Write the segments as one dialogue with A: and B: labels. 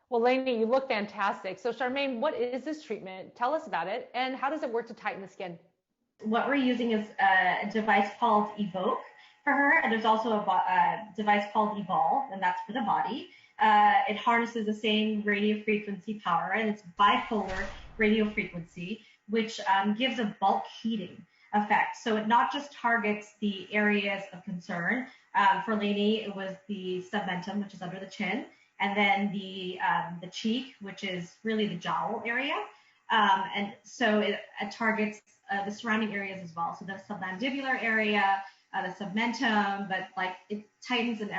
A: Well, Lanie, you look fantastic. So, Charmaine, what is this treatment? Tell us about it, and how does it work to tighten the skin?
B: What we're using is a device called Evoke for her, and there's also a device called Evolve, and that's for the body. It harnesses the same radio frequency power, and it's bipolar radio frequency, which gives a bulk heating effect. So it not just targets the areas of concern. For Lanie, it was the submentum, which is under the chin, and then the cheek, which is really the jowl area. And so it targets the surrounding areas as well. So the submandibular area, the submentum, but like it tightens in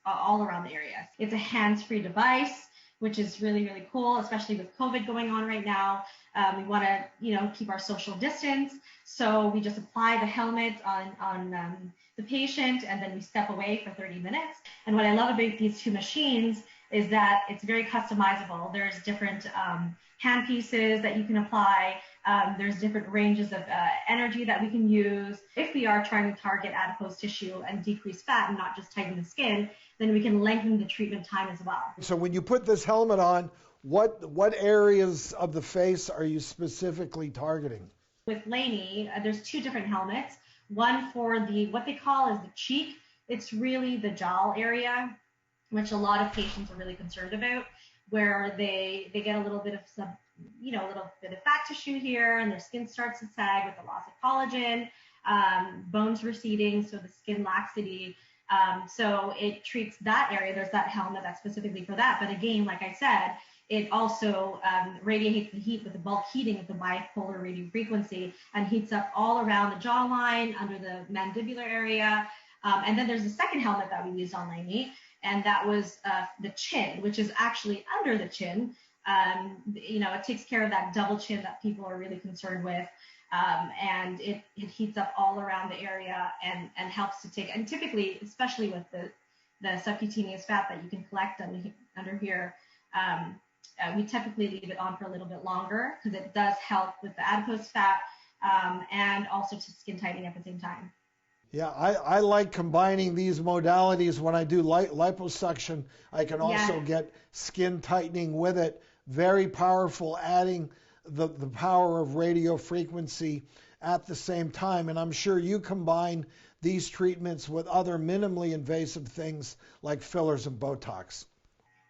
B: all around the area. It's a hands-free device, which is really, really cool, especially with COVID going on right now. We want to, keep our social distance. So we just apply the helmet on the patient, and then we step away for 30 minutes. And what I love about these two machines is that it's very customizable. There's different hand pieces that you can apply. There's different ranges of energy that we can use. If we are trying to target adipose tissue and decrease fat and not just tighten the skin, then we can lengthen the treatment time as well.
C: So when you put this helmet on, what areas of the face are you specifically targeting?
B: With Lanie, there's two different helmets. One for what they call is the cheek. It's really the jowl area, which a lot of patients are really concerned about, where they get a little bit of a little bit of fat tissue here, and their skin starts to sag with the loss of collagen, bones receding, so the skin laxity. So it treats that area. There's that helmet that's specifically for that. But again, like I said, it also radiates the heat with the bulk heating of the bipolar radio frequency and heats up all around the jawline, under the mandibular area. And then there's the second helmet that we used on Lanie, and that was the chin, which is actually under the chin. It takes care of that double chin that people are really concerned with. And it heats up all around the area and helps to take, and typically, especially with the subcutaneous fat that you can collect under here, we typically leave it on for a little bit longer because it does help with the adipose fat and also to skin tightening at the same time.
C: Yeah, I like combining these modalities. When I do liposuction, I can also get skin tightening with it. Very powerful, adding the power of radio frequency at the same time. And I'm sure you combine these treatments with other minimally invasive things like fillers and Botox.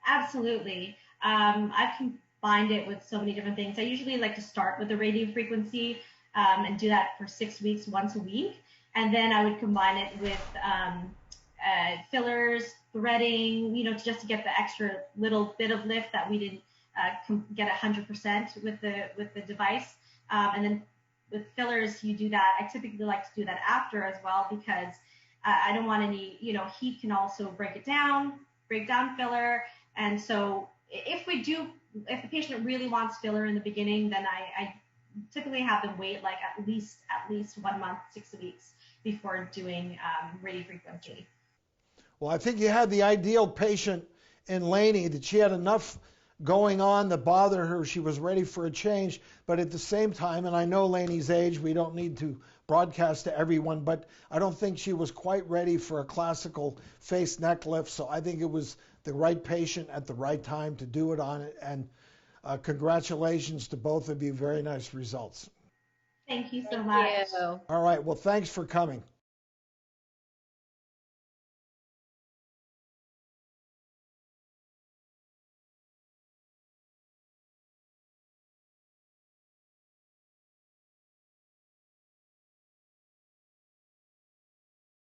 B: Absolutely. I've combined it with so many different things. I usually like to start with the radio frequency and do that for 6 weeks, once a week. And then I would combine it with fillers, threading, just to get the extra little bit of lift that we didn't get 100% with the device. And then with fillers, you do that. I typically like to do that after as well, because I don't want any, heat can also break down filler. And so if the patient really wants filler in the beginning, then I typically have them wait like at least 1 month, 6 weeks before doing radio frequency.
C: Well, I think you had the ideal patient in Lanie, that she had enough going on that bothered her. She was ready for a change, but at the same time, and I know Lanie's age, we don't need to broadcast to everyone, but I don't think she was quite ready for a classical face neck lift. So I think it was the right patient at the right time to do it on it. And congratulations to both of you. Very nice results.
B: Thank you so much.
C: All right. Well, thanks for coming.